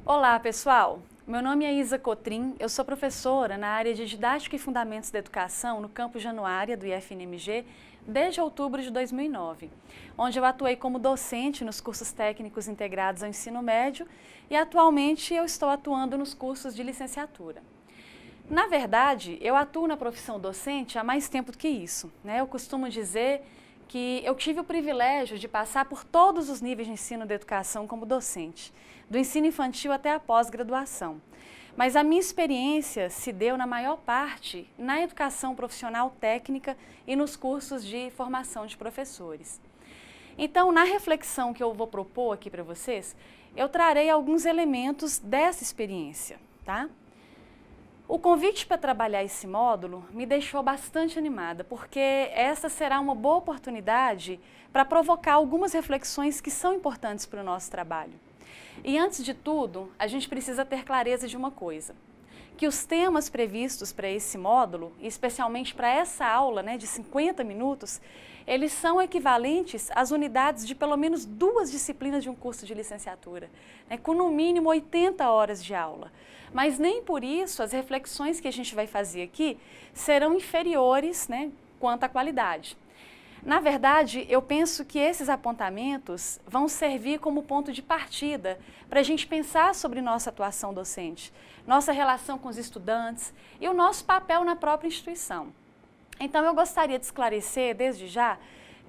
Olá, pessoal! Meu nome é Isa Cotrim, eu sou professora na área de Didática e Fundamentos da Educação no campus Januária do IFNMG desde outubro de 2009, onde eu atuei como docente nos cursos técnicos integrados ao ensino médio e atualmente eu estou atuando nos cursos de licenciatura. Na verdade, eu atuo na profissão docente há mais tempo do que isso, né? Eu costumo dizer que eu tive o privilégio de passar por todos os níveis de ensino da educação como docente, do ensino infantil até a pós-graduação. Mas a minha experiência se deu, na maior parte, na educação profissional técnica e nos cursos de formação de professores. Então, na reflexão que eu vou propor aqui para vocês, eu trarei alguns elementos dessa experiência, tá? O convite para trabalhar esse módulo me deixou bastante animada, porque essa será uma boa oportunidade para provocar algumas reflexões que são importantes para o nosso trabalho. E antes de tudo, a gente precisa ter clareza de uma coisa, que os temas previstos para esse módulo, e especialmente para essa aula, né, de 50 minutos, eles são equivalentes às unidades de pelo menos 2 disciplinas de um curso de licenciatura, né, com no mínimo 80 horas de aula. Mas nem por isso as reflexões que a gente vai fazer aqui serão inferiores, né, quanto à qualidade. Na verdade, eu penso que esses apontamentos vão servir como ponto de partida para a gente pensar sobre nossa atuação docente, nossa relação com os estudantes e o nosso papel na própria instituição. Então, eu gostaria de esclarecer, desde já,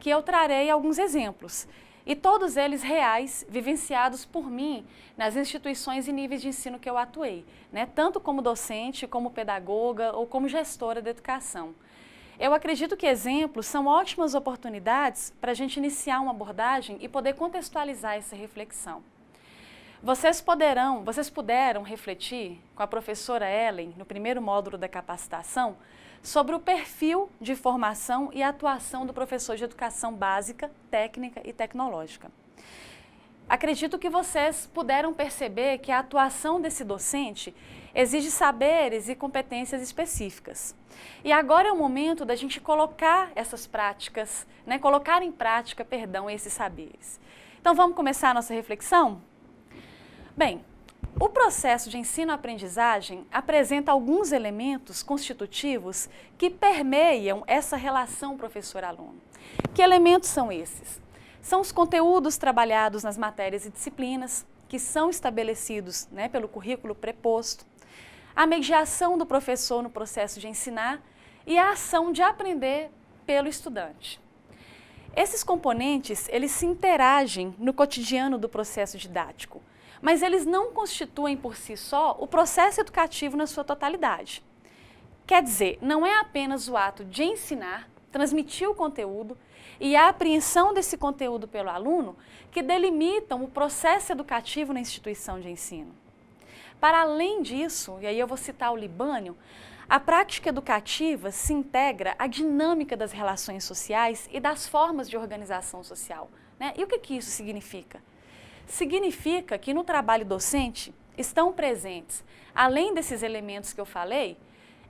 que eu trarei alguns exemplos, e todos eles reais, vivenciados por mim nas instituições e níveis de ensino que eu atuei, né? Tanto como docente, como pedagoga ou como gestora da educação. Eu acredito que exemplos são ótimas oportunidades para a gente iniciar uma abordagem e poder contextualizar essa reflexão. Vocês puderam refletir com a professora Ellen, no primeiro módulo da capacitação, sobre o perfil de formação e atuação do professor de educação básica, técnica e tecnológica. Acredito que vocês puderam perceber que a atuação desse docente exige saberes e competências específicas. E agora é o momento da gente colocar essas práticas, né, colocar em prática, esses saberes. Então vamos começar a nossa reflexão? Bem, o processo de ensino-aprendizagem apresenta alguns elementos constitutivos que permeiam essa relação professor-aluno. Que elementos são esses? São os conteúdos trabalhados nas matérias e disciplinas, que são estabelecidos, né, pelo currículo preposto, a mediação do professor no processo de ensinar e a ação de aprender pelo estudante. Esses componentes, eles se interagem no cotidiano do processo didático, mas eles não constituem por si só o processo educativo na sua totalidade. Quer dizer, não é apenas o ato de ensinar, transmitir o conteúdo e a apreensão desse conteúdo pelo aluno que delimitam o processo educativo na instituição de ensino. Para além disso, e aí eu vou citar o Libânio, a prática educativa se integra à dinâmica das relações sociais e das formas de organização social, né? E o que isso significa? Significa que no trabalho docente estão presentes, além desses elementos que eu falei,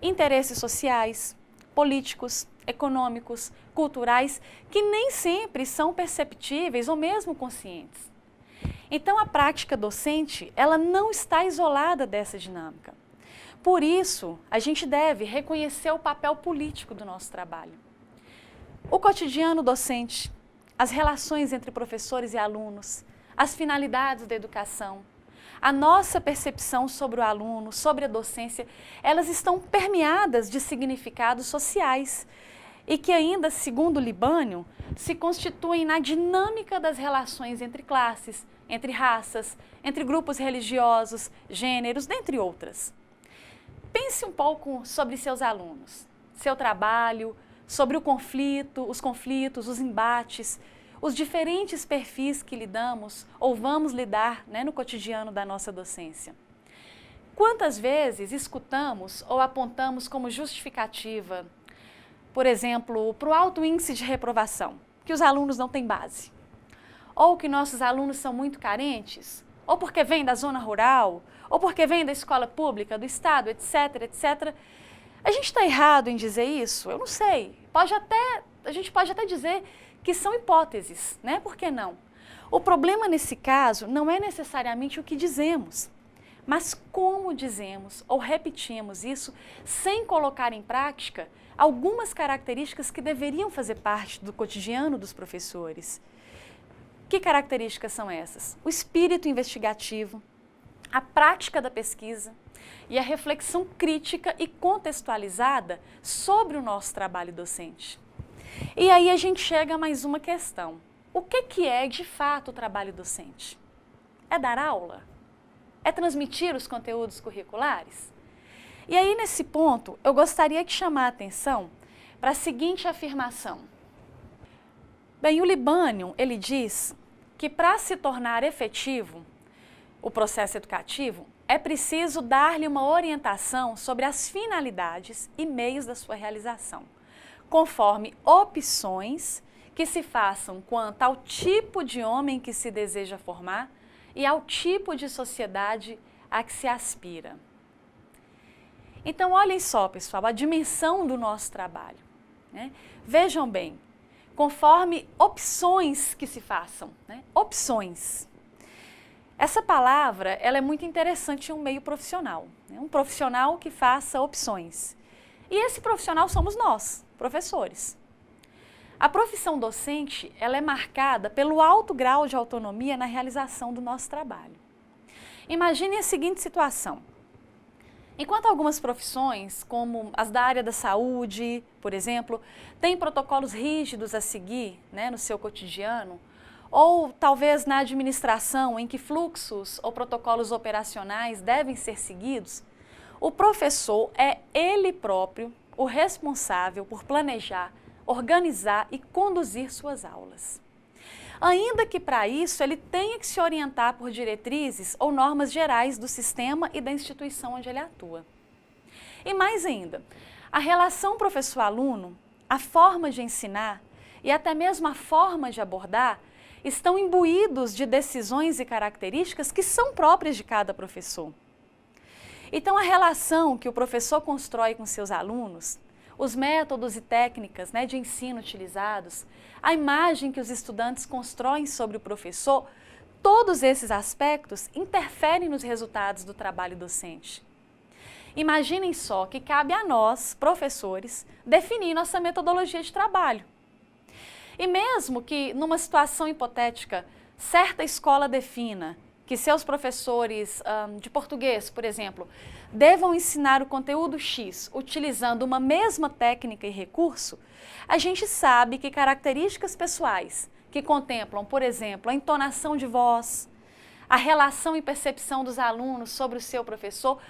interesses sociais, políticos, econômicos, culturais, que nem sempre são perceptíveis ou mesmo conscientes. Então, a prática docente, ela não está isolada dessa dinâmica. Por isso, a gente deve reconhecer o papel político do nosso trabalho. O cotidiano docente, as relações entre professores e alunos, as finalidades da educação, a nossa percepção sobre o aluno, sobre a docência, elas estão permeadas de significados sociais e que ainda, segundo Libânio, se constituem na dinâmica das relações entre classes, entre raças, entre grupos religiosos, gêneros, dentre outras. Pense um pouco sobre seus alunos, seu trabalho, sobre o conflito, os conflitos, os embates, os diferentes perfis que lidamos ou vamos lidar, né, no cotidiano da nossa docência. Quantas vezes escutamos ou apontamos como justificativa, por exemplo, para o alto índice de reprovação, que os alunos não têm base, ou que nossos alunos são muito carentes, ou porque vêm da zona rural, ou porque vêm da escola pública, do estado, etc, etc. A gente está errado em dizer isso? Eu não sei. A gente pode até dizer que são hipóteses, né? Por que não? O problema nesse caso não é necessariamente o que dizemos, Mas como dizemos ou repetimos isso sem colocar em prática algumas características que deveriam fazer parte do cotidiano dos professores? Que características são essas? O espírito investigativo, a prática da pesquisa e a reflexão crítica e contextualizada sobre o nosso trabalho docente. E aí a gente chega a mais uma questão. O que é de fato o trabalho docente? É dar aula? É transmitir os conteúdos curriculares? E aí nesse ponto eu gostaria de chamar a atenção para a seguinte afirmação. Bem, o Libânio, ele diz que para se tornar efetivo o processo educativo, é preciso dar-lhe uma orientação sobre as finalidades e meios da sua realização, conforme opções que se façam quanto ao tipo de homem que se deseja formar e ao tipo de sociedade a que se aspira. Então, olhem só, pessoal, a dimensão do nosso trabalho, né? Vejam bem, conforme opções que se façam, né? Opções. Essa palavra, ela é muito interessante em um meio profissional, né? Um profissional que faça opções. E esse profissional somos nós, professores. A profissão docente, ela é marcada pelo alto grau de autonomia na realização do nosso trabalho. Imagine a seguinte situação. Enquanto algumas profissões, como as da área da saúde, por exemplo, têm protocolos rígidos a seguir, né, no seu cotidiano, ou talvez na administração, em que fluxos ou protocolos operacionais devem ser seguidos, o professor é ele próprio o responsável por planejar, organizar e conduzir suas aulas. Ainda que para isso ele tenha que se orientar por diretrizes ou normas gerais do sistema e da instituição onde ele atua. E mais ainda, a relação professor-aluno, a forma de ensinar e até mesmo a forma de abordar estão imbuídos de decisões e características que são próprias de cada professor. Então, a relação que o professor constrói com seus alunos, os métodos e técnicas, né, de ensino utilizados, a imagem que os estudantes constroem sobre o professor, todos esses aspectos interferem nos resultados do trabalho docente. Imaginem só que cabe a nós, professores, definir nossa metodologia de trabalho. E mesmo que, numa situação hipotética, certa escola defina que seus professores de português, por exemplo, devam ensinar o conteúdo X utilizando uma mesma técnica e recurso, a gente sabe que características pessoais que contemplam, por exemplo, a entonação de voz, a relação e percepção dos alunos sobre o seu professor,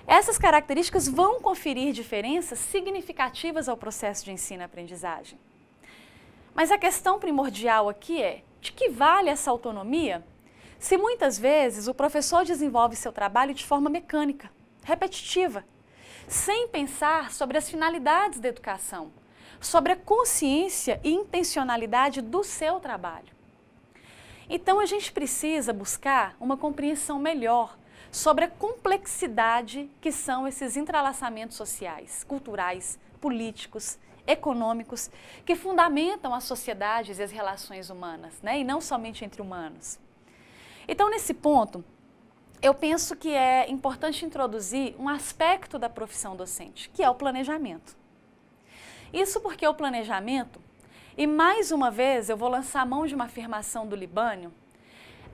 essas características vão conferir diferenças significativas ao processo de ensino-aprendizagem. Mas a questão primordial aqui é, de que vale essa autonomia se muitas vezes o professor desenvolve seu trabalho de forma mecânica, repetitiva, sem pensar sobre as finalidades da educação, sobre a consciência e intencionalidade do seu trabalho. Então a gente precisa buscar uma compreensão melhor sobre a complexidade que são esses entrelaçamentos sociais, culturais, políticos, econômicos, que fundamentam as sociedades e as relações humanas, né? E não somente entre humanos. Então, nesse ponto, eu penso que é importante introduzir um aspecto da profissão docente, que é o planejamento. Isso porque o planejamento, e mais uma vez eu vou lançar a mão de uma afirmação do Libânio,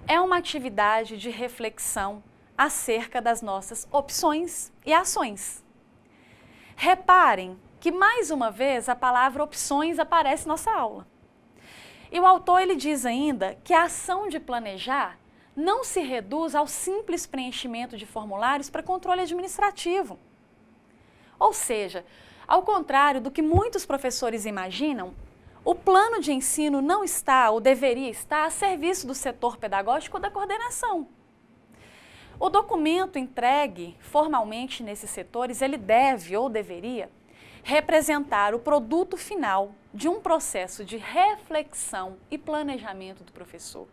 é uma atividade de reflexão acerca das nossas opções e ações. Reparem que mais uma vez a palavra opções aparece em nossa aula. E o autor ele diz ainda que a ação de planejar não se reduz ao simples preenchimento de formulários para controle administrativo. Ou seja, ao contrário do que muitos professores imaginam, o plano de ensino não está, ou deveria estar, a serviço do setor pedagógico ou da coordenação. O documento entregue formalmente nesses setores, ele deve ou deveria representar o produto final de um processo de reflexão e planejamento do professor,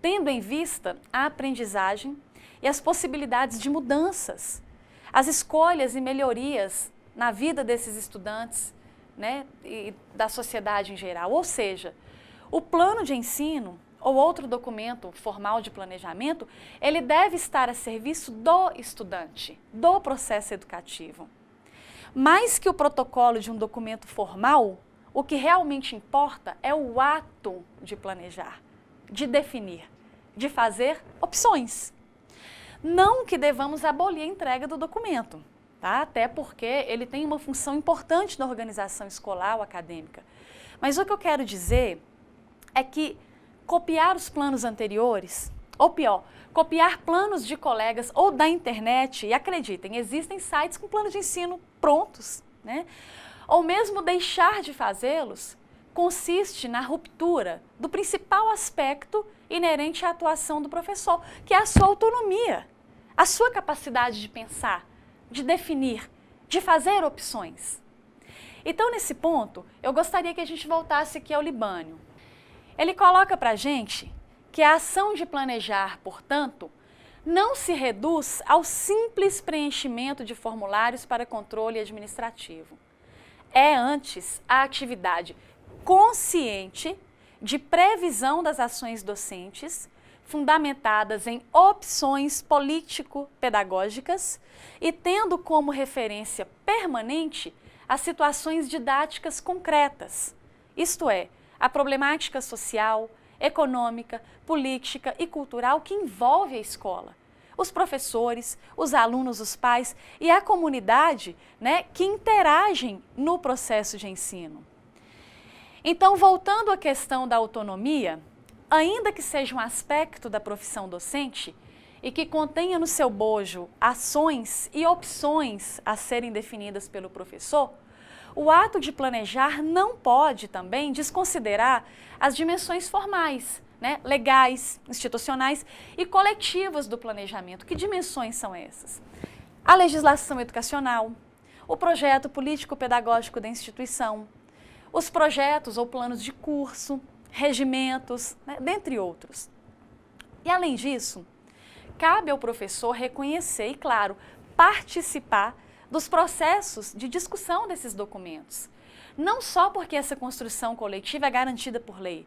tendo em vista a aprendizagem e as possibilidades de mudanças, as escolhas e melhorias na vida desses estudantes, né, e da sociedade em geral. Ou seja, o plano de ensino ou outro documento formal de planejamento, ele deve estar a serviço do estudante, do processo educativo. Mais que o protocolo de um documento formal, o que realmente importa é o ato de planejar, de definir, de fazer opções. Não que devamos abolir a entrega do documento, tá? Até porque ele tem uma função importante na organização escolar ou acadêmica. Mas o que eu quero dizer é que copiar os planos anteriores, ou pior, copiar planos de colegas ou da internet, e acreditem, existem sites com planos de ensino prontos, né? Ou mesmo deixar de fazê-los, consiste na ruptura do principal aspecto inerente à atuação do professor, que é a sua autonomia, a sua capacidade de pensar, de definir, de fazer opções. Então, nesse ponto, eu gostaria que a gente voltasse aqui ao Libânio. Ele coloca para a gente que a ação de planejar, portanto, não se reduz ao simples preenchimento de formulários para controle administrativo. É antes a atividade consciente de previsão das ações docentes, fundamentadas em opções político-pedagógicas e tendo como referência permanente as situações didáticas concretas, isto é, a problemática social, econômica, política e cultural que envolve a escola, os professores, os alunos, os pais e a comunidade, né, que interagem no processo de ensino. Então, voltando à questão da autonomia, ainda que seja um aspecto da profissão docente e que contenha no seu bojo ações e opções a serem definidas pelo professor, o ato de planejar não pode também desconsiderar as dimensões formais, né, legais, institucionais e coletivas do planejamento. Que dimensões são essas? A legislação educacional, o projeto político-pedagógico da instituição, os projetos ou planos de curso, regimentos, né, dentre outros. E além disso, cabe ao professor reconhecer e, claro, participar dos processos de discussão desses documentos. Não só porque essa construção coletiva é garantida por lei,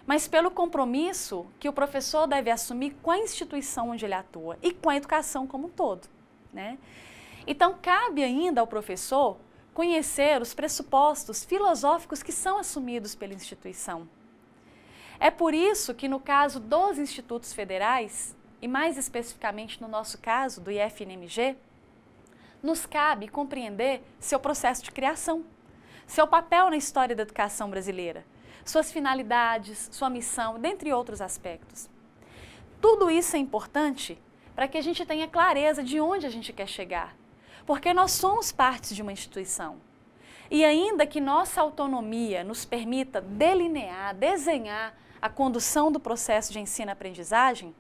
mas pelo compromisso que o professor deve assumir com a instituição onde ele atua e com a educação como um todo, né? Então, cabe ainda ao professor conhecer os pressupostos filosóficos que são assumidos pela instituição. É por isso que no caso dos institutos federais, e mais especificamente no nosso caso do IFNMG, nos cabe compreender seu processo de criação, seu papel na história da educação brasileira, suas finalidades, sua missão, dentre outros aspectos. Tudo isso é importante para que a gente tenha clareza de onde a gente quer chegar, porque nós somos parte de uma instituição. E ainda que nossa autonomia nos permita delinear, desenhar a condução do processo de ensino-aprendizagem,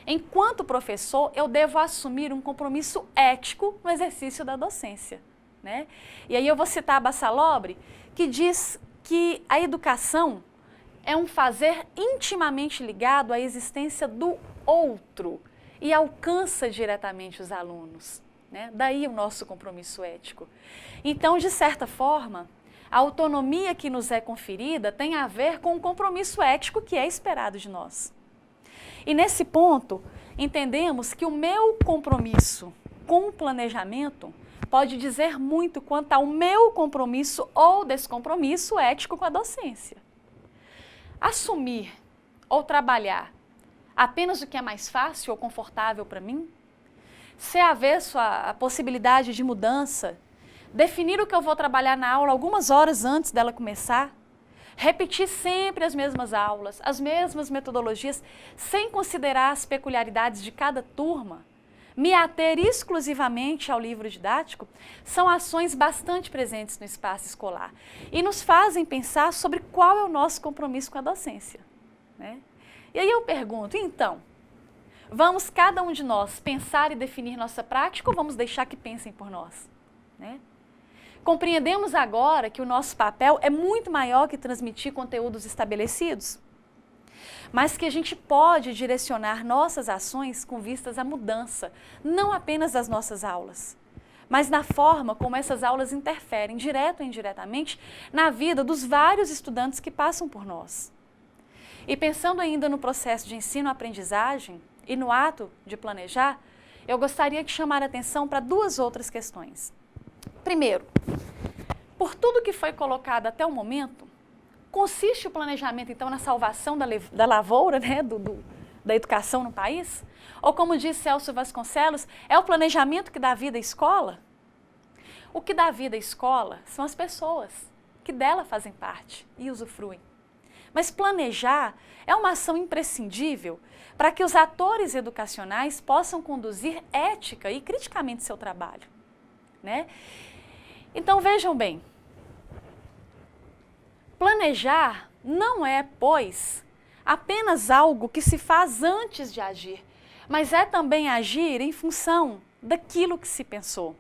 enquanto professor, eu devo assumir um compromisso ético no exercício da docência, né? E aí eu vou citar a Bassalobre, que diz que a educação é um fazer intimamente ligado à existência do outro e alcança diretamente os alunos, né? Daí o nosso compromisso ético. Então, de certa forma, a autonomia que nos é conferida tem a ver com o compromisso ético que é esperado de nós. E nesse ponto, entendemos que o meu compromisso com o planejamento pode dizer muito quanto ao meu compromisso ou descompromisso ético com a docência. Assumir ou trabalhar apenas o que é mais fácil ou confortável para mim? Ser avesso à possibilidade de mudança? Definir o que eu vou trabalhar na aula algumas horas antes dela começar? Repetir sempre as mesmas aulas, as mesmas metodologias, sem considerar as peculiaridades de cada turma, me ater exclusivamente ao livro didático, são ações bastante presentes no espaço escolar e nos fazem pensar sobre qual é o nosso compromisso com a docência, né? E aí eu pergunto, então, vamos cada um de nós pensar e definir nossa prática ou vamos deixar que pensem por nós, né? Compreendemos agora que o nosso papel é muito maior que transmitir conteúdos estabelecidos, mas que a gente pode direcionar nossas ações com vistas à mudança, não apenas das nossas aulas, mas na forma como essas aulas interferem, direto ou indiretamente, na vida dos vários estudantes que passam por nós. E pensando ainda no processo de ensino-aprendizagem e no ato de planejar, eu gostaria de chamar a atenção para duas outras questões. Primeiro, por tudo que foi colocado até o momento, consiste o planejamento, então, na salvação da lavoura, né, da educação no país? Ou como disse Celso Vasconcelos, é o planejamento que dá vida à escola? O que dá vida à escola são as pessoas que dela fazem parte e usufruem. Mas planejar é uma ação imprescindível para que os atores educacionais possam conduzir ética e criticamente seu trabalho, né? Então vejam bem, planejar não é, pois, apenas algo que se faz antes de agir, mas é também agir em função daquilo que se pensou.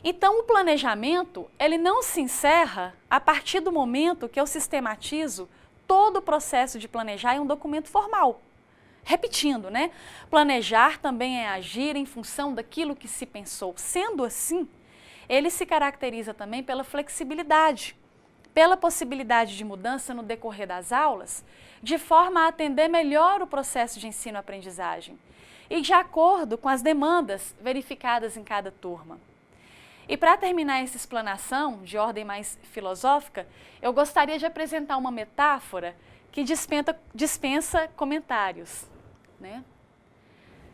Então, o planejamento, ele não se encerra a partir do momento que eu sistematizo todo o processo de planejar em um documento formal. Repetindo, né? Planejar também é agir em função daquilo que se pensou. Sendo assim, ele se caracteriza também pela flexibilidade, pela possibilidade de mudança no decorrer das aulas, de forma a atender melhor o processo de ensino-aprendizagem e de acordo com as demandas verificadas em cada turma. E para terminar essa explanação de ordem mais filosófica, eu gostaria de apresentar uma metáfora que dispensa comentários, né?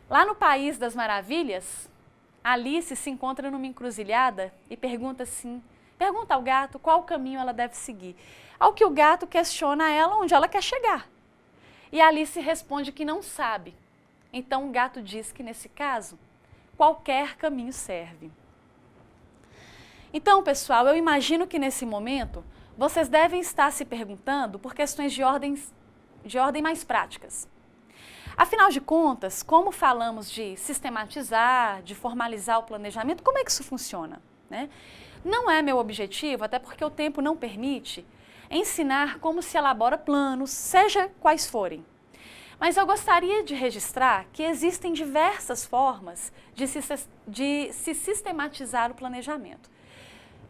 Lá no País das Maravilhas, Alice se encontra numa encruzilhada e pergunta ao gato qual caminho ela deve seguir. Ao que o gato questiona ela onde ela quer chegar. E Alice responde que não sabe. Então o gato diz que nesse caso, qualquer caminho serve. Então, pessoal, eu imagino que nesse momento vocês devem estar se perguntando por questões de ordem mais práticas. Afinal de contas, como falamos de sistematizar, de formalizar o planejamento, como é que isso funciona, né? Não é meu objetivo, até porque o tempo não permite, ensinar como se elabora planos, seja quais forem. Mas eu gostaria de registrar que existem diversas formas de se sistematizar o planejamento.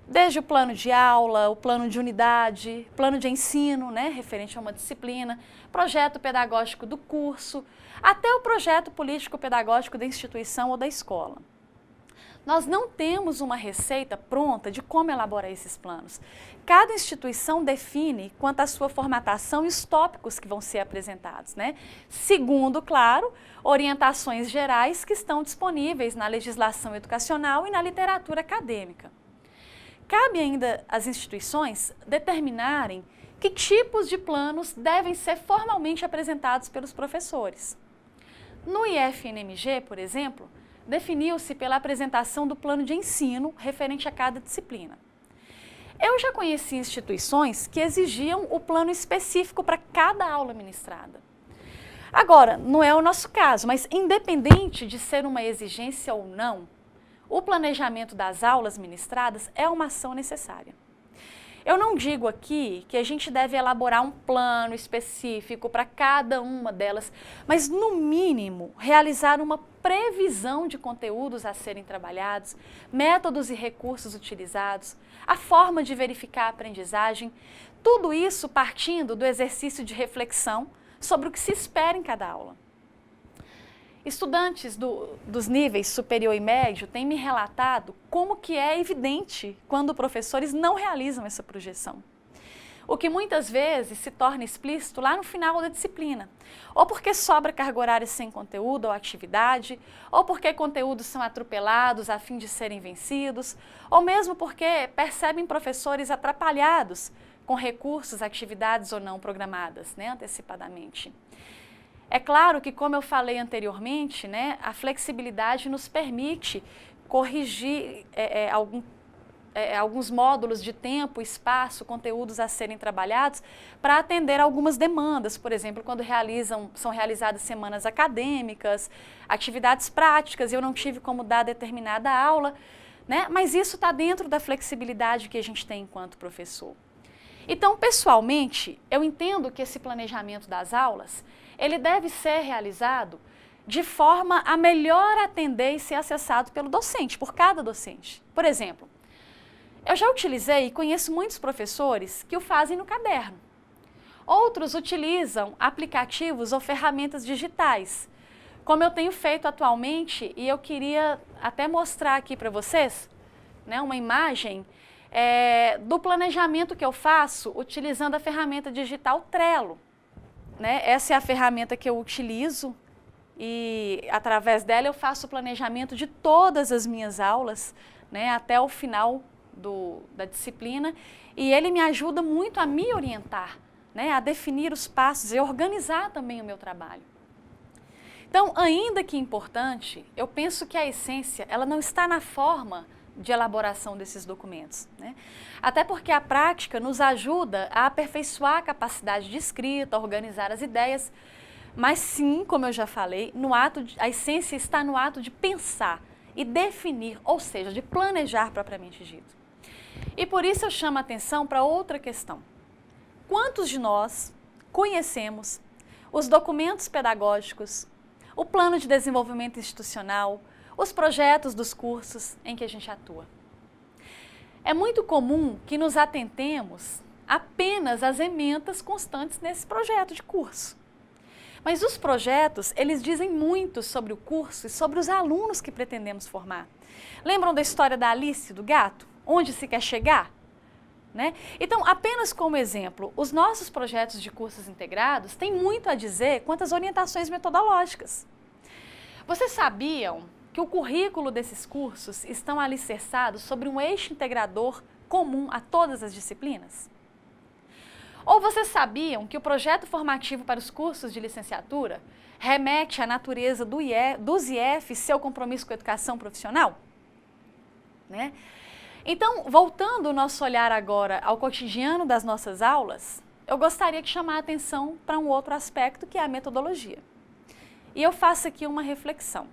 Desde o plano de aula, o plano de unidade, plano de ensino, né, referente a uma disciplina, projeto pedagógico do curso, até o projeto político-pedagógico da instituição ou da escola. Nós não temos uma receita pronta de como elaborar esses planos. Cada instituição define quanto à sua formatação e os tópicos que vão ser apresentados, né? Segundo, claro, orientações gerais que estão disponíveis na legislação educacional e na literatura acadêmica. Cabe ainda às instituições determinarem que tipos de planos devem ser formalmente apresentados pelos professores. No IFNMG, por exemplo, definiu-se pela apresentação do plano de ensino referente a cada disciplina. Eu já conheci instituições que exigiam o plano específico para cada aula ministrada. Agora, não é o nosso caso, mas independente de ser uma exigência ou não, o planejamento das aulas ministradas é uma ação necessária. Eu não digo aqui que a gente deve elaborar um plano específico para cada uma delas, mas no mínimo realizar uma previsão de conteúdos a serem trabalhados, métodos e recursos utilizados, a forma de verificar a aprendizagem, tudo isso partindo do exercício de reflexão sobre o que se espera em cada aula. Estudantes dos níveis superior e médio têm me relatado como que é evidente quando professores não realizam essa projeção. O que muitas vezes se torna explícito lá no final da disciplina, ou porque sobra carga horária sem conteúdo ou atividade, ou porque conteúdos são atropelados a fim de serem vencidos, ou mesmo porque percebem professores atrapalhados com recursos, atividades ou não programadas, né, antecipadamente. É claro que, como eu falei anteriormente, né, a flexibilidade nos permite corrigir alguns módulos de tempo, espaço, conteúdos a serem trabalhados para atender algumas demandas, por exemplo, quando são realizadas semanas acadêmicas, atividades práticas, e eu não tive como dar determinada aula, né, mas isso está dentro da flexibilidade que a gente tem enquanto professor. Então, pessoalmente, eu entendo que esse planejamento das aulas ele deve ser realizado de forma a melhor atender e ser acessado pelo docente, por cada docente. Por exemplo, eu já utilizei e conheço muitos professores que o fazem no caderno. Outros utilizam aplicativos ou ferramentas digitais, como eu tenho feito atualmente, e eu queria até mostrar aqui para vocês, né, uma imagem do planejamento que eu faço utilizando a ferramenta digital Trello. Né? Essa é a ferramenta que eu utilizo e através dela eu faço o planejamento de todas as minhas aulas, né, até o final da disciplina, e ele me ajuda muito a me orientar, né, a definir os passos e organizar também o meu trabalho. Então, ainda que importante, eu penso que a essência ela não está na forma de elaboração desses documentos, né? Até porque a prática nos ajuda a aperfeiçoar a capacidade de escrita, a organizar as ideias, mas sim, como eu já falei, a essência está no ato de pensar e definir, ou seja, de planejar propriamente dito. E por isso eu chamo a atenção para outra questão. Quantos de nós conhecemos os documentos pedagógicos, o plano de desenvolvimento institucional, os projetos dos cursos em que a gente atua? É muito comum que nos atentemos apenas às emendas constantes nesse projeto de curso. Mas os projetos, eles dizem muito sobre o curso e sobre os alunos que pretendemos formar. Lembram da história da Alice, do gato? Onde se quer chegar? Né? Então, apenas como exemplo, os nossos projetos de cursos integrados têm muito a dizer quanto às orientações metodológicas. Vocês sabiam que o currículo desses cursos estão alicerçados sobre um eixo integrador comum a todas as disciplinas? Ou vocês sabiam que o projeto formativo para os cursos de licenciatura remete à natureza dos IF e seu compromisso com a educação profissional? Né? Então, voltando o nosso olhar agora ao cotidiano das nossas aulas, eu gostaria de chamar a atenção para um outro aspecto, que é a metodologia. E eu faço aqui uma reflexão.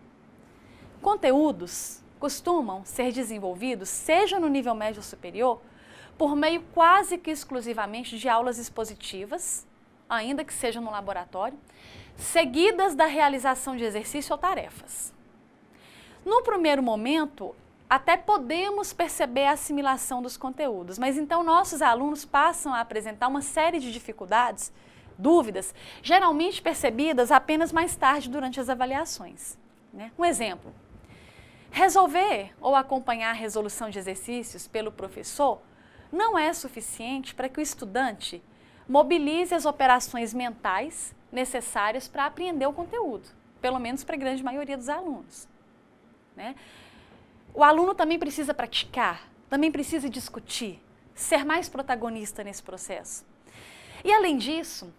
Conteúdos costumam ser desenvolvidos, seja no nível médio ou superior, por meio quase que exclusivamente de aulas expositivas, ainda que seja no laboratório, seguidas da realização de exercício ou tarefas. No primeiro momento, até podemos perceber a assimilação dos conteúdos, mas então nossos alunos passam a apresentar uma série de dificuldades, dúvidas, geralmente percebidas apenas mais tarde durante as avaliações. Né? Um exemplo, resolver ou acompanhar a resolução de exercícios pelo professor não é suficiente para que o estudante mobilize as operações mentais necessárias para apreender o conteúdo, pelo menos para a grande maioria dos alunos. Né? O aluno também precisa praticar, também precisa discutir, ser mais protagonista nesse processo. E além disso,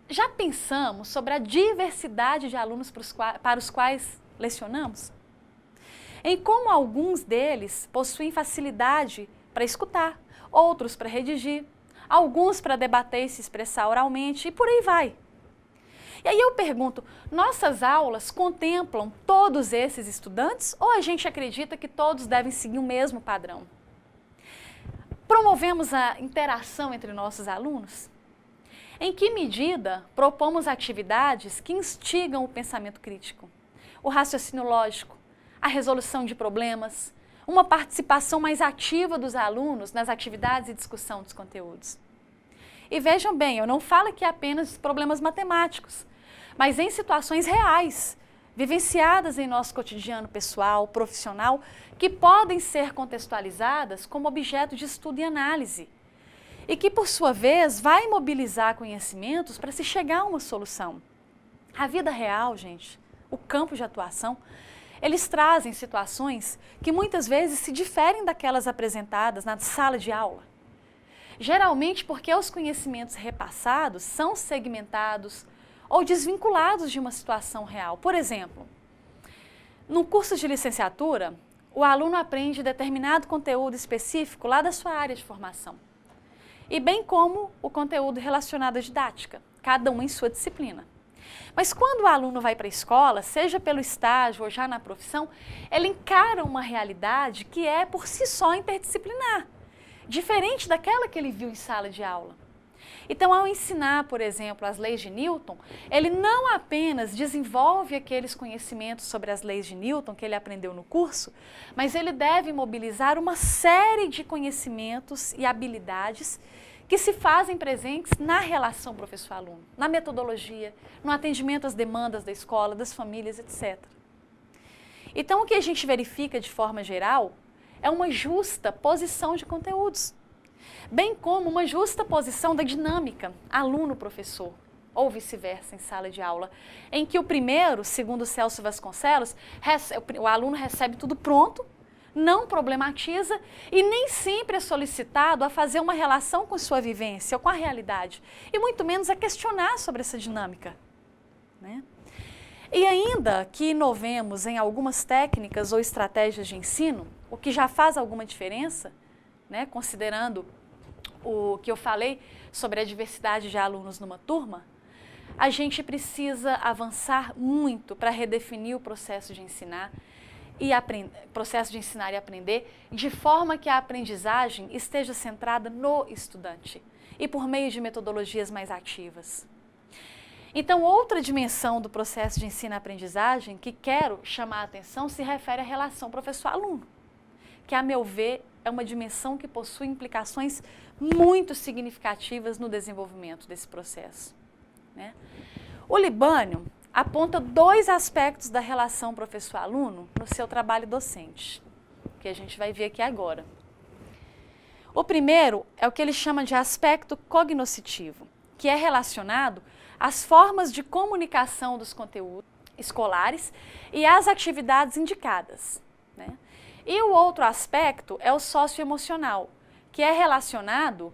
já pensamos sobre a diversidade de alunos para os quais lecionamos? Em como alguns deles possuem facilidade para escutar, outros para redigir, alguns para debater e se expressar oralmente, e por aí vai. E aí eu pergunto, nossas aulas contemplam todos esses estudantes ou a gente acredita que todos devem seguir o mesmo padrão? Promovemos a interação entre nossos alunos? Em que medida propomos atividades que instigam o pensamento crítico, o raciocínio lógico, a resolução de problemas, uma participação mais ativa dos alunos nas atividades e discussão dos conteúdos? E vejam bem, eu não falo aqui apenas de problemas matemáticos, mas em situações reais, vivenciadas em nosso cotidiano pessoal, profissional, que podem ser contextualizadas como objeto de estudo e análise, e que, por sua vez, vai mobilizar conhecimentos para se chegar a uma solução. A vida real, gente, o campo de atuação, eles trazem situações que muitas vezes se diferem daquelas apresentadas na sala de aula. Geralmente porque os conhecimentos repassados são segmentados ou desvinculados de uma situação real. Por exemplo, no curso de licenciatura, o aluno aprende determinado conteúdo específico lá da sua área de formação, e bem como o conteúdo relacionado à didática, cada um em sua disciplina. Mas quando o aluno vai para a escola, seja pelo estágio ou já na profissão, ele encara uma realidade que é por si só interdisciplinar, diferente daquela que ele viu em sala de aula. Então, ao ensinar, por exemplo, as leis de Newton, ele não apenas desenvolve aqueles conhecimentos sobre as leis de Newton que ele aprendeu no curso, mas ele deve mobilizar uma série de conhecimentos e habilidades que se fazem presentes na relação professor-aluno, na metodologia, no atendimento às demandas da escola, das famílias, etc. Então, o que a gente verifica de forma geral é uma justa posição de conteúdos, bem como uma justa posição da dinâmica aluno-professor, ou vice-versa, em sala de aula, em que o primeiro, segundo Celso Vasconcelos, o aluno recebe tudo pronto, não problematiza e nem sempre é solicitado a fazer uma relação com sua vivência ou com a realidade, e muito menos a questionar sobre essa dinâmica, né? E ainda que inovemos em algumas técnicas ou estratégias de ensino, o que já faz alguma diferença, né, considerando o que eu falei sobre a diversidade de alunos numa turma, a gente precisa avançar muito para redefinir o processo de ensinar e aprender, de forma que a aprendizagem esteja centrada no estudante e por meio de metodologias mais ativas. Então, outra dimensão do processo de ensino-aprendizagem que quero chamar a atenção se refere à relação professor-aluno, que, a meu ver, é uma dimensão que possui implicações muito significativas no desenvolvimento desse processo, né? O Libânio aponta 2 aspectos da relação professor-aluno no seu trabalho docente, que a gente vai ver aqui agora. O primeiro é o que ele chama de aspecto cognoscitivo, que é relacionado às formas de comunicação dos conteúdos escolares e às atividades indicadas, né? E o outro aspecto é o socioemocional, que é relacionado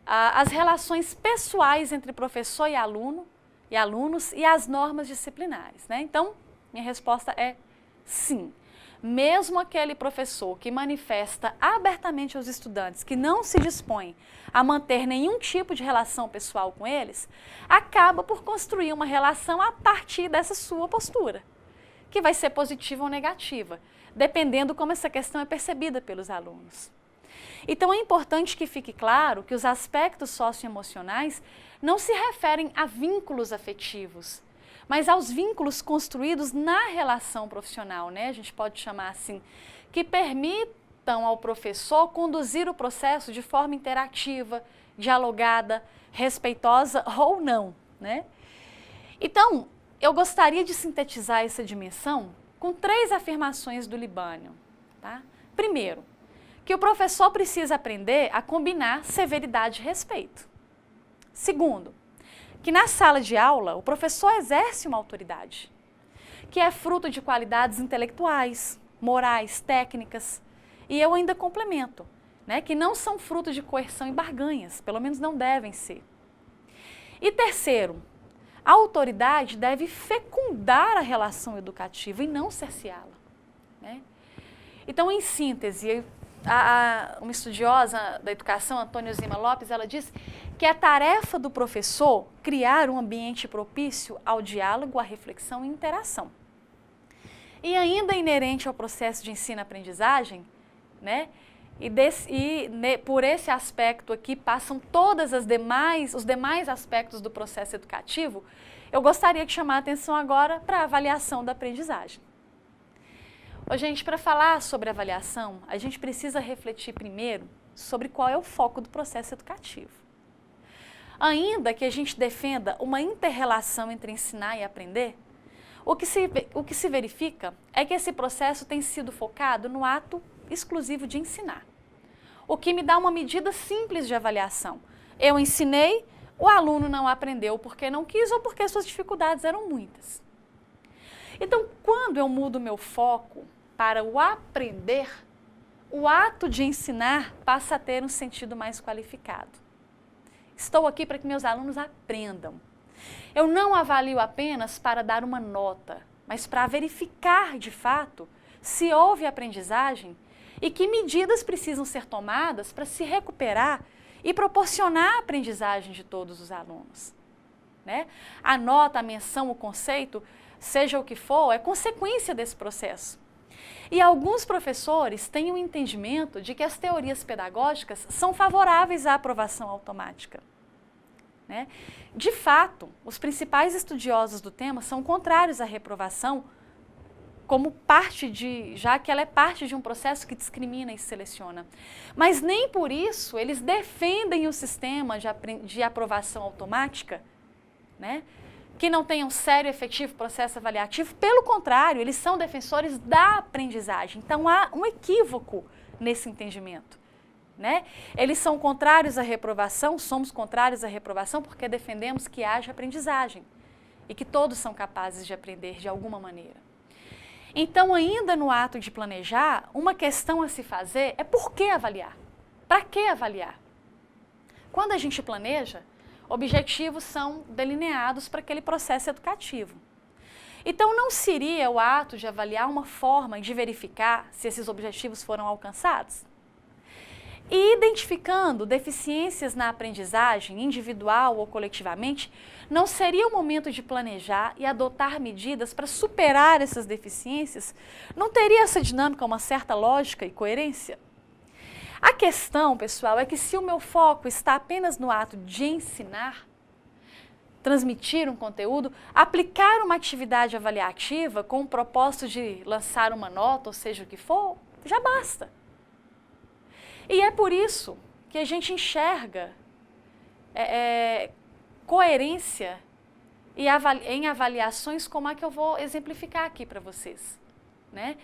às relações pessoais entre professor e alunos e às normas disciplinares, né? Então, minha resposta é sim. Mesmo aquele professor que manifesta abertamente aos estudantes que não se dispõe a manter nenhum tipo de relação pessoal com eles, acaba por construir uma relação a partir dessa sua postura, que vai ser positiva ou negativa, dependendo como essa questão é percebida pelos alunos. Então, é importante que fique claro que os aspectos socioemocionais não se referem a vínculos afetivos, mas aos vínculos construídos na relação profissional, né? A gente pode chamar assim, que permitam ao professor conduzir o processo de forma interativa, dialogada, respeitosa ou não, né? Então, eu gostaria de sintetizar essa dimensão com 3 afirmações do Libânio, tá? Primeiro, que o professor precisa aprender a combinar severidade e respeito. Segundo, que na sala de aula o professor exerce uma autoridade, que é fruto de qualidades intelectuais, morais, técnicas, e eu ainda complemento, né, que não são fruto de coerção e barganhas, pelo menos não devem ser. E terceiro, a autoridade deve fecundar a relação educativa e não cerceá-la, né? Então, em síntese, uma estudiosa da educação, Antônia Zima Lopes, ela diz que é tarefa do professor criar um ambiente propício ao diálogo, à reflexão e interação. E ainda inerente ao processo de ensino-aprendizagem, né, por esse aspecto aqui passam os demais aspectos do processo educativo, eu gostaria de chamar a atenção agora para a avaliação da aprendizagem. Gente, para falar sobre avaliação, a gente precisa refletir primeiro sobre qual é o foco do processo educativo. Ainda que a gente defenda uma inter-relação entre ensinar e aprender, o que se verifica é que esse processo tem sido focado no ato exclusivo de ensinar, o que me dá uma medida simples de avaliação. Eu ensinei, o aluno não aprendeu porque não quis ou porque suas dificuldades eram muitas. Então, quando eu mudo meu foco para o aprender, o ato de ensinar passa a ter um sentido mais qualificado. Estou aqui para que meus alunos aprendam. Eu não avalio apenas para dar uma nota, mas para verificar de fato se houve aprendizagem e que medidas precisam ser tomadas para se recuperar e proporcionar a aprendizagem de todos os alunos, né? A nota, a menção, o conceito, seja o que for, é consequência desse processo. E alguns professores têm o entendimento de que as teorias pedagógicas são favoráveis à aprovação automática, né? De fato, os principais estudiosos do tema são contrários à reprovação como já que ela é parte de um processo que discrimina e seleciona. Mas nem por isso eles defendem o sistema de aprovação automática, né? Que não tem um sério e efetivo processo avaliativo. Pelo contrário, eles são defensores da aprendizagem. Então há um equívoco nesse entendimento, né? Eles são contrários à reprovação, somos contrários à reprovação porque defendemos que haja aprendizagem e que todos são capazes de aprender de alguma maneira. Então, ainda no ato de planejar, uma questão a se fazer é por que avaliar? Para que avaliar? Quando a gente planeja, objetivos são delineados para aquele processo educativo. Então, não seria o ato de avaliar uma forma de verificar se esses objetivos foram alcançados? E identificando deficiências na aprendizagem, individual ou coletivamente, não seria o momento de planejar e adotar medidas para superar essas deficiências? Não teria essa dinâmica uma certa lógica e coerência? A questão, pessoal, é que se o meu foco está apenas no ato de ensinar, transmitir um conteúdo, aplicar uma atividade avaliativa com o propósito de lançar uma nota, ou seja o que for, já basta. E é por isso que a gente enxerga coerência em avaliações como a que eu vou exemplificar aqui para vocês, né?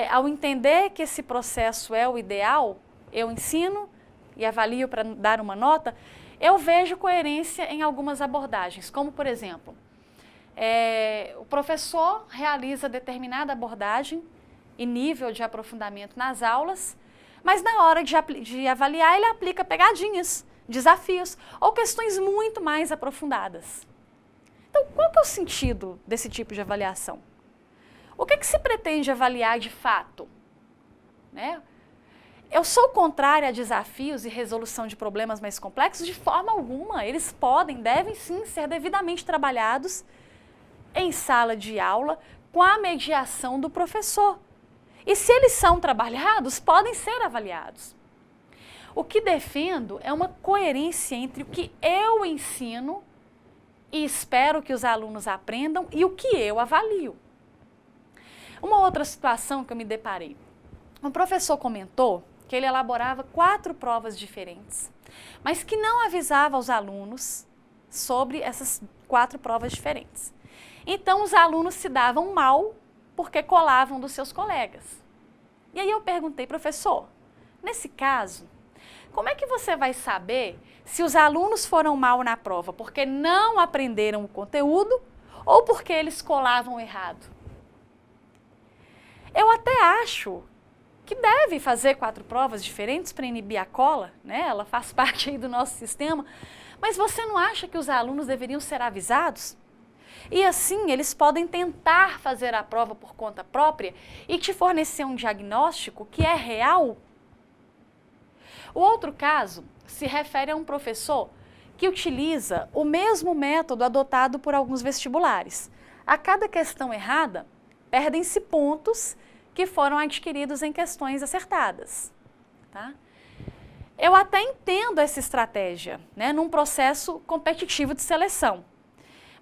Ao entender que esse processo é o ideal, eu ensino e avalio para dar uma nota, eu vejo coerência em algumas abordagens, como por exemplo, o professor realiza determinada abordagem e nível de aprofundamento nas aulas, mas na hora de avaliar ele aplica pegadinhas, desafios ou questões muito mais aprofundadas. Então, qual que é o sentido desse tipo de avaliação? O que se pretende avaliar de fato? Né? Eu sou contrária a desafios e resolução de problemas mais complexos de forma alguma. Eles devem sim ser devidamente trabalhados em sala de aula com a mediação do professor. E se eles são trabalhados, podem ser avaliados. O que defendo é uma coerência entre o que eu ensino e espero que os alunos aprendam e o que eu avalio. Uma outra situação que eu me deparei. Um professor comentou que ele elaborava 4 provas diferentes, mas que não avisava aos alunos sobre essas 4 provas diferentes. Então, os alunos se davam mal porque colavam dos seus colegas. E aí eu perguntei, professor, nesse caso, como é que você vai saber se os alunos foram mal na prova porque não aprenderam o conteúdo ou porque eles colavam errado? Eu até acho que deve fazer 4 provas diferentes para inibir a cola, né? Ela faz parte aí do nosso sistema, mas você não acha que os alunos deveriam ser avisados? E assim, eles podem tentar fazer a prova por conta própria e te fornecer um diagnóstico que é real. O outro caso se refere a um professor que utiliza o mesmo método adotado por alguns vestibulares. A cada questão errada, perdem-se pontos que foram adquiridos em questões acertadas. Tá? Eu até entendo essa estratégia, né, num processo competitivo de seleção.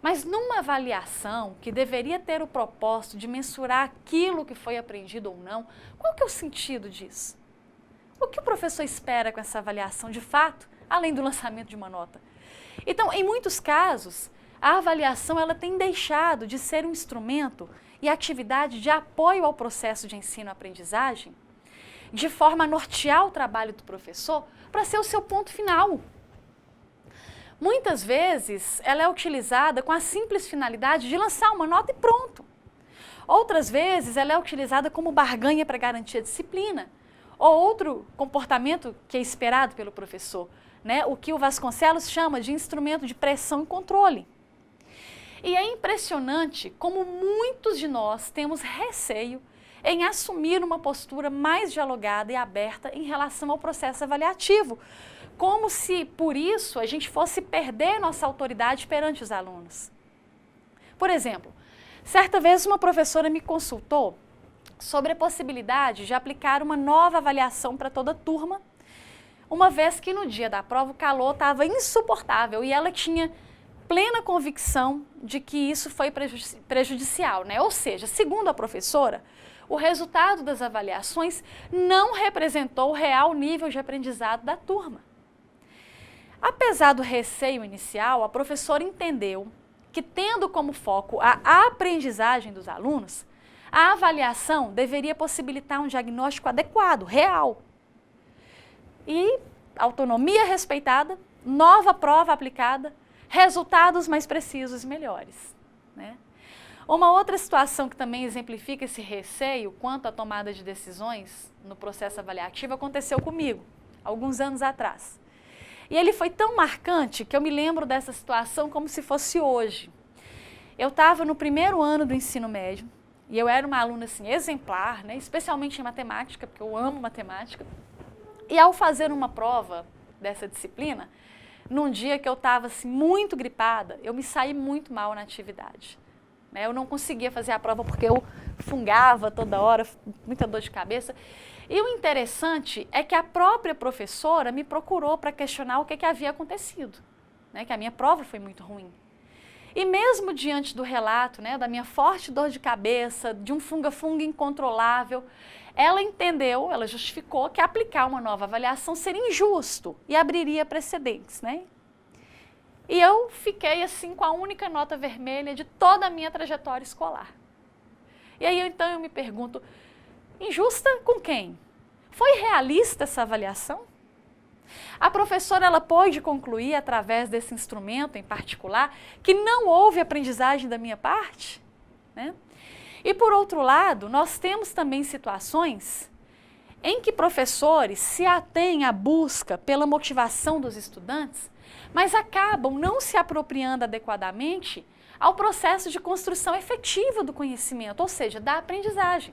Mas numa avaliação que deveria ter o propósito de mensurar aquilo que foi aprendido ou não, qual que é o sentido disso? O que o professor espera com essa avaliação de fato, além do lançamento de uma nota? Então, em muitos casos, a avaliação ela tem deixado de ser um instrumento e atividade de apoio ao processo de ensino-aprendizagem, de forma a nortear o trabalho do professor para ser o seu ponto final. Muitas vezes, ela é utilizada com a simples finalidade de lançar uma nota e pronto. Outras vezes, ela é utilizada como barganha para garantir a disciplina. Ou outro comportamento que é esperado pelo professor, né? O que o Vasconcelos chama de instrumento de pressão e controle. E é impressionante como muitos de nós temos receio em assumir uma postura mais dialogada e aberta em relação ao processo avaliativo, como se, por isso, a gente fosse perder nossa autoridade perante os alunos. Por exemplo, certa vez uma professora me consultou sobre a possibilidade de aplicar uma nova avaliação para toda a turma, uma vez que no dia da prova o calor estava insuportável e ela tinha plena convicção de que isso foi prejudicial, né? Ou seja, segundo a professora, o resultado das avaliações não representou o real nível de aprendizado da turma. Apesar do receio inicial, a professora entendeu que, tendo como foco a aprendizagem dos alunos, a avaliação deveria possibilitar um diagnóstico adequado, real. E autonomia respeitada, nova prova aplicada, resultados mais precisos e melhores, né? Uma outra situação que também exemplifica esse receio quanto à tomada de decisões no processo avaliativo aconteceu comigo, alguns anos atrás. E ele foi tão marcante que eu me lembro dessa situação como se fosse hoje. Eu estava no primeiro ano do ensino médio e eu era uma aluna assim, exemplar, né, especialmente em matemática, porque eu amo matemática. E ao fazer uma prova dessa disciplina, num dia que eu estava assim, muito gripada, eu me saí muito mal na atividade. Eu não conseguia fazer a prova porque eu fungava toda hora, muita dor de cabeça. E o interessante é que a própria professora me procurou para questionar o que havia acontecido, né, que a minha prova foi muito ruim. E mesmo diante do relato, né, da minha forte dor de cabeça, de um funga-funga incontrolável, ela entendeu, ela justificou que aplicar uma nova avaliação seria injusto e abriria precedentes, né? E eu fiquei assim com a única nota vermelha de toda a minha trajetória escolar. E aí então eu me pergunto, injusta com quem? Foi realista essa avaliação? A professora ela pôde concluir através desse instrumento em particular que não houve aprendizagem da minha parte, né? E por outro lado, nós temos também situações em que professores se atêm à busca pela motivação dos estudantes, mas acabam não se apropriando adequadamente ao processo de construção efetiva do conhecimento, ou seja, da aprendizagem.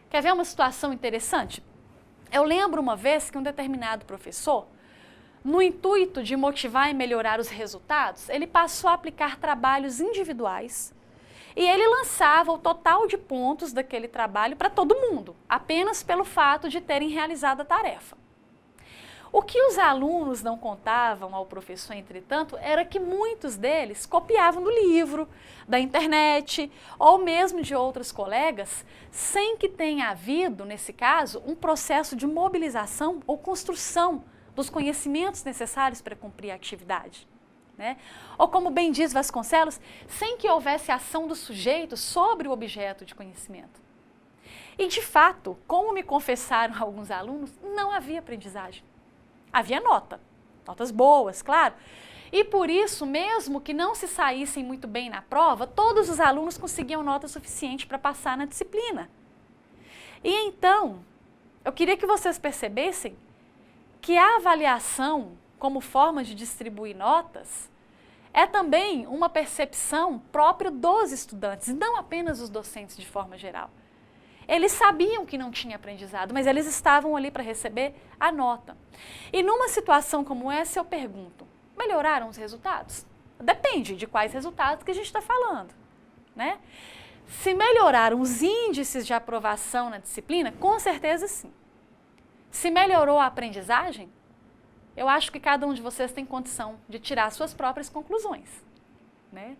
Quer ver uma situação interessante? Eu lembro uma vez que um determinado professor, no intuito de motivar e melhorar os resultados, ele passou a aplicar trabalhos individuais e ele lançava o total de pontos daquele trabalho para todo mundo, apenas pelo fato de terem realizado a tarefa. O que os alunos não contavam ao professor, entretanto, era que muitos deles copiavam do livro, da internet ou mesmo de outros colegas, sem que tenha havido, nesse caso, um processo de mobilização ou construção dos conhecimentos necessários para cumprir a atividade, né? Ou como bem diz Vasconcelos, sem que houvesse ação do sujeito sobre o objeto de conhecimento. E de fato, como me confessaram alguns alunos, não havia aprendizagem. Havia notas boas, claro. E por isso, mesmo que não se saíssem muito bem na prova, todos os alunos conseguiam nota suficiente para passar na disciplina. E então, eu queria que vocês percebessem que a avaliação como forma de distribuir notas é também uma percepção própria dos estudantes, não apenas dos docentes de forma geral. Eles sabiam que não tinha aprendizado, mas eles estavam ali para receber a nota. E numa situação como essa, eu pergunto, melhoraram os resultados? Depende de quais resultados que a gente está falando, né? Se melhoraram os índices de aprovação na disciplina, com certeza sim. Se melhorou a aprendizagem, eu acho que cada um de vocês tem condição de tirar suas próprias conclusões, né?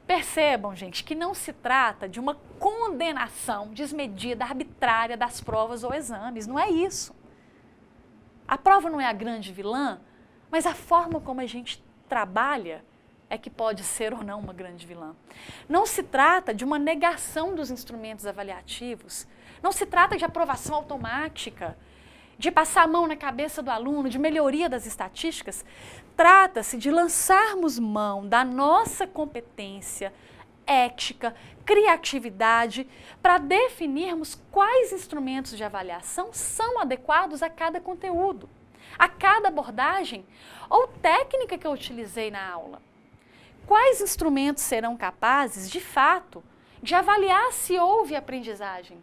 Percebam, gente, que não se trata de uma condenação desmedida, arbitrária das provas ou exames, não é isso. A prova não é a grande vilã, mas a forma como a gente trabalha é que pode ser ou não uma grande vilã. Não se trata de uma negação dos instrumentos avaliativos, não se trata de aprovação automática, de passar a mão na cabeça do aluno, de melhoria das estatísticas. Trata-se de lançarmos mão da nossa competência, ética, criatividade, para definirmos quais instrumentos de avaliação são adequados a cada conteúdo, a cada abordagem ou técnica que eu utilizei na aula. Quais instrumentos serão capazes, de fato, de avaliar se houve aprendizagem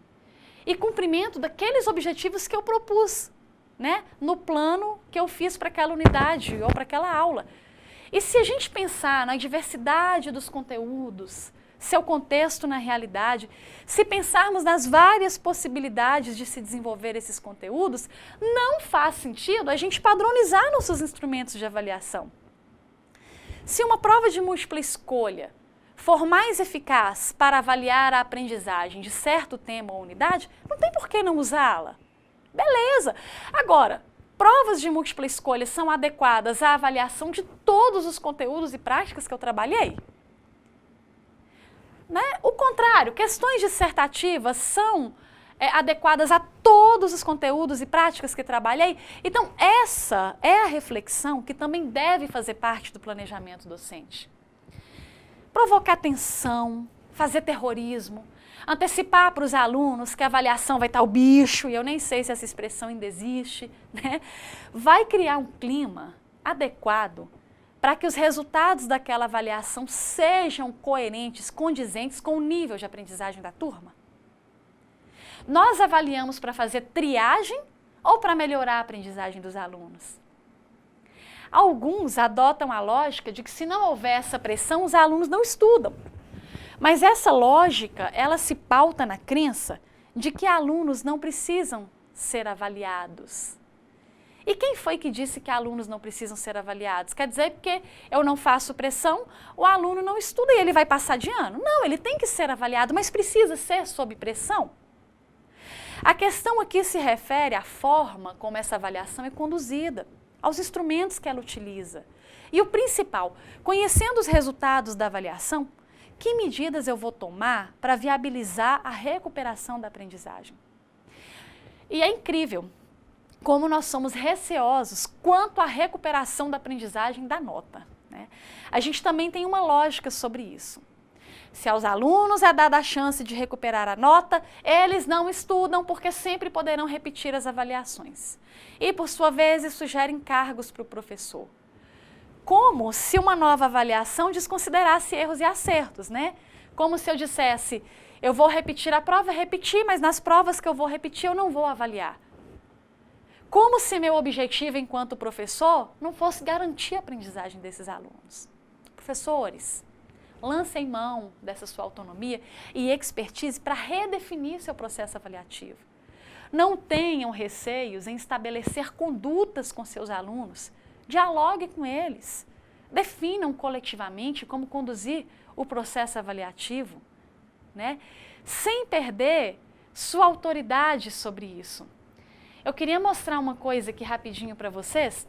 e cumprimento daqueles objetivos que eu propus, né, no plano que eu fiz para aquela unidade ou para aquela aula. E se a gente pensar na diversidade dos conteúdos, seu contexto na realidade, se pensarmos nas várias possibilidades de se desenvolver esses conteúdos, não faz sentido a gente padronizar nossos instrumentos de avaliação. Se uma prova de múltipla escolha for mais eficaz para avaliar a aprendizagem de certo tema ou unidade, não tem por que não usá-la. Beleza! Agora, provas de múltipla escolha são adequadas à avaliação de todos os conteúdos e práticas que eu trabalhei? Né? O contrário, questões dissertativas são adequadas a todos os conteúdos e práticas que trabalhei? Então, essa é a reflexão que também deve fazer parte do planejamento docente. Provocar tensão, fazer terrorismo, antecipar para os alunos que a avaliação vai estar o bicho, e eu nem sei se essa expressão ainda existe, né? Vai criar um clima adequado para que os resultados daquela avaliação sejam coerentes, condizentes com o nível de aprendizagem da turma? Nós avaliamos para fazer triagem ou para melhorar a aprendizagem dos alunos? Alguns adotam a lógica de que se não houver essa pressão, os alunos não estudam. Mas essa lógica, ela se pauta na crença de que alunos não precisam ser avaliados. E quem foi que disse que alunos não precisam ser avaliados? Quer dizer, porque eu não faço pressão, o aluno não estuda e ele vai passar de ano? Não, ele tem que ser avaliado, mas precisa ser sob pressão? A questão aqui se refere à forma como essa avaliação é conduzida, aos instrumentos que ela utiliza. E o principal, conhecendo os resultados da avaliação, que medidas eu vou tomar para viabilizar a recuperação da aprendizagem? E é incrível como nós somos receosos quanto à recuperação da aprendizagem da nota, né? A gente também tem uma lógica sobre isso. Se aos alunos é dada a chance de recuperar a nota, eles não estudam porque sempre poderão repetir as avaliações. E, por sua vez, isso gera encargos para o professor. Como se uma nova avaliação desconsiderasse erros e acertos, né? Como se eu dissesse, eu vou repetir a prova, repetir, mas nas provas que eu vou repetir eu não vou avaliar. Como se meu objetivo enquanto professor não fosse garantir a aprendizagem desses alunos. Professores, lancem mão dessa sua autonomia e expertise para redefinir seu processo avaliativo. Não tenham receios em estabelecer condutas com seus alunos, dialogue com eles, definam coletivamente como conduzir o processo avaliativo, né? Sem perder sua autoridade sobre isso. Eu queria mostrar uma coisa aqui rapidinho para vocês.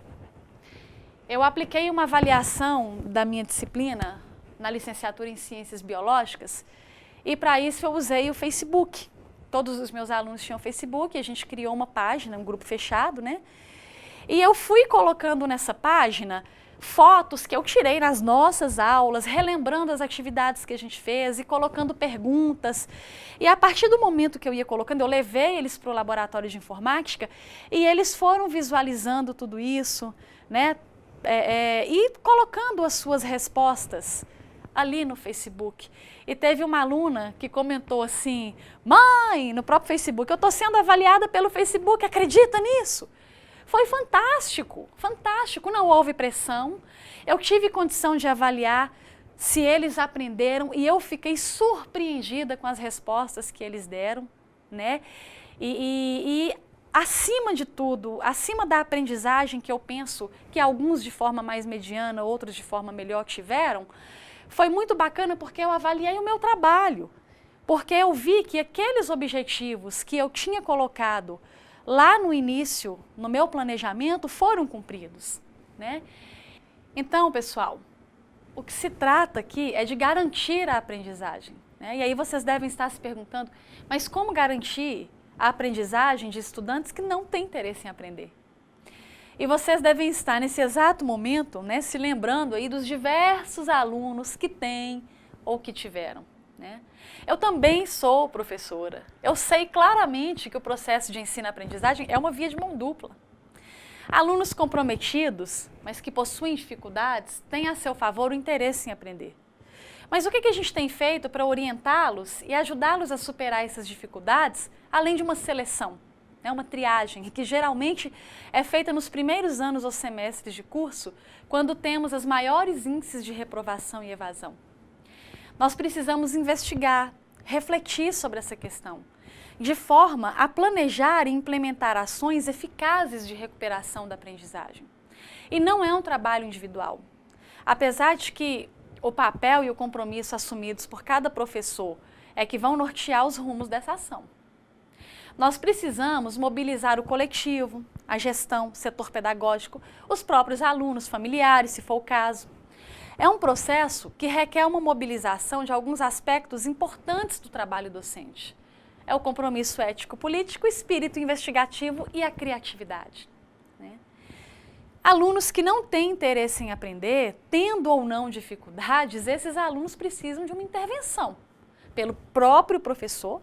Eu apliquei uma avaliação da minha disciplina na licenciatura em Ciências Biológicas e para isso eu usei o Facebook. Todos os meus alunos tinham Facebook, a gente criou uma página, um grupo fechado, né? E eu fui colocando nessa página fotos que eu tirei nas nossas aulas, relembrando as atividades que a gente fez e colocando perguntas. E a partir do momento que eu ia colocando, eu levei eles para o laboratório de informática e eles foram visualizando tudo isso, né? E colocando as suas respostas ali no Facebook. E teve uma aluna que comentou assim, mãe, no próprio Facebook, eu estou sendo avaliada pelo Facebook, acredita nisso? Foi fantástico, fantástico, não houve pressão, eu tive condição de avaliar se eles aprenderam e eu fiquei surpreendida com as respostas que eles deram, né? E acima de tudo, acima da aprendizagem que eu penso que alguns de forma mais mediana, outros de forma melhor tiveram, foi muito bacana porque eu avaliei o meu trabalho, porque eu vi que aqueles objetivos que eu tinha colocado lá no início, no meu planejamento, foram cumpridos, né? Então, pessoal, o que se trata aqui é de garantir a aprendizagem, né? E aí vocês devem estar se perguntando, mas como garantir a aprendizagem de estudantes que não têm interesse em aprender? E vocês devem estar nesse exato momento, né, se lembrando aí dos diversos alunos que têm ou que tiveram, né? Eu também sou professora. Eu sei claramente que o processo de ensino-aprendizagem é uma via de mão dupla. Alunos comprometidos, mas que possuem dificuldades, têm a seu favor o interesse em aprender. Mas o que a gente tem feito para orientá-los e ajudá-los a superar essas dificuldades, além de uma seleção, né, uma triagem, que geralmente é feita nos primeiros anos ou semestres de curso, quando temos os maiores índices de reprovação e evasão? Nós precisamos investigar, refletir sobre essa questão, de forma a planejar e implementar ações eficazes de recuperação da aprendizagem. E não é um trabalho individual. apesar de que o papel e o compromisso assumidos por cada professor é que vão nortear os rumos dessa ação. Nós precisamos mobilizar o coletivo, a gestão, o setor pedagógico, os próprios alunos, familiares, se for o caso. É um processo que requer uma mobilização de alguns aspectos importantes do trabalho docente. É o compromisso ético-político, o espírito investigativo e a criatividade. Alunos que não têm interesse em aprender, tendo ou não dificuldades, esses alunos precisam de uma intervenção pelo próprio professor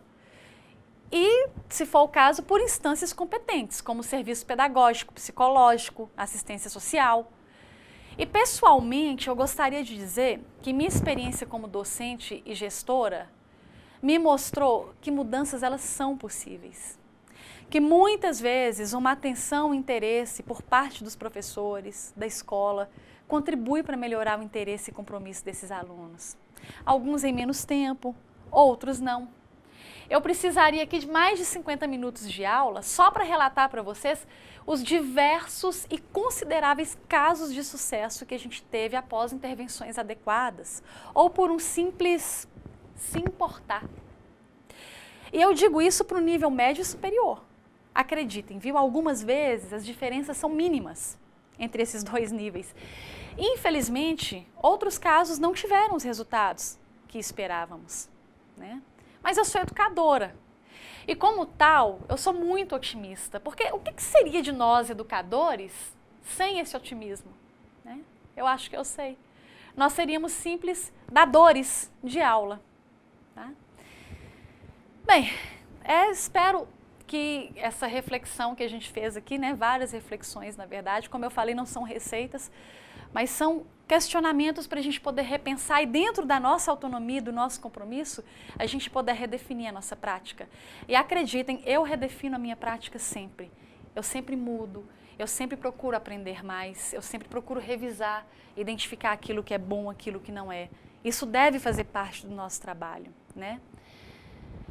e, se for o caso, por instâncias competentes, como serviço pedagógico, psicológico, assistência social. E, pessoalmente, eu gostaria de dizer que minha experiência como docente e gestora me mostrou que mudanças elas são possíveis. Que muitas vezes uma atenção e interesse por parte dos professores, da escola, contribui para melhorar o interesse e compromisso desses alunos. Alguns em menos tempo, outros não. Eu precisaria aqui de mais de 50 minutos de aula só para relatar para vocês os diversos e consideráveis casos de sucesso que a gente teve após intervenções adequadas ou por um simples se importar. E eu digo isso para o nível médio e superior. Acreditem, viu? Algumas vezes as diferenças são mínimas entre esses dois níveis. Infelizmente, outros casos não tiveram os resultados que esperávamos, né? Mas eu sou educadora e, como tal, eu sou muito otimista, porque o que seria de nós, educadores, sem esse otimismo? Né? Eu acho que eu sei. Nós seríamos simples dadores de aula. Tá? Bem, espero que essa reflexão que a gente fez aqui, né, várias reflexões, na verdade, como eu falei, não são receitas, mas são questionamentos para a gente poder repensar e dentro da nossa autonomia, do nosso compromisso, a gente poder redefinir a nossa prática. E acreditem, eu redefino a minha prática sempre. Eu sempre mudo, eu sempre procuro aprender mais, eu sempre procuro revisar, identificar aquilo que é bom, aquilo que não é. Isso deve fazer parte do nosso trabalho, né?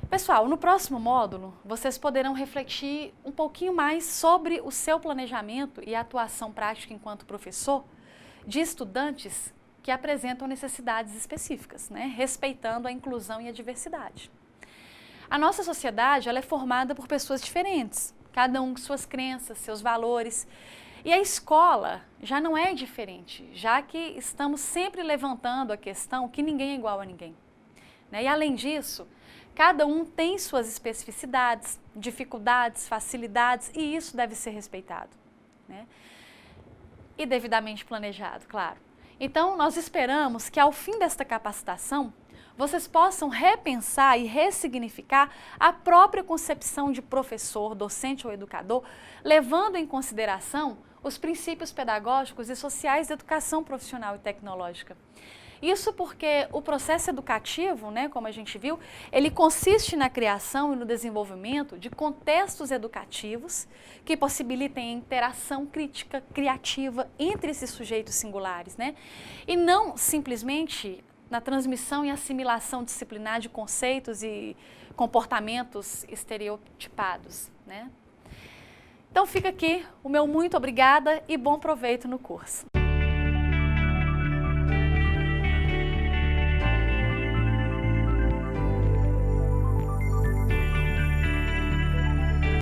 Pessoal, no próximo módulo, vocês poderão refletir um pouquinho mais sobre o seu planejamento e atuação prática enquanto professor de estudantes que apresentam necessidades específicas, né? Respeitando a inclusão e a diversidade. A nossa sociedade ela é formada por pessoas diferentes, cada um com suas crenças, seus valores. E a escola já não é diferente, já que estamos sempre levantando a questão que ninguém é igual a ninguém. Né? E além disso, cada um tem suas especificidades, dificuldades, facilidades e isso deve ser respeitado. Né? E devidamente planejado, claro. Então, nós esperamos que ao fim desta capacitação, vocês possam repensar e ressignificar a própria concepção de professor, docente ou educador, levando em consideração os princípios pedagógicos e sociais da educação profissional e tecnológica. Isso porque o processo educativo, né, como a gente viu, ele consiste na criação e no desenvolvimento de contextos educativos que possibilitem a interação crítica, criativa entre esses sujeitos singulares, né? E não simplesmente na transmissão e assimilação disciplinar de conceitos e comportamentos estereotipados, né? Então fica aqui o meu muito obrigada e bom proveito no curso.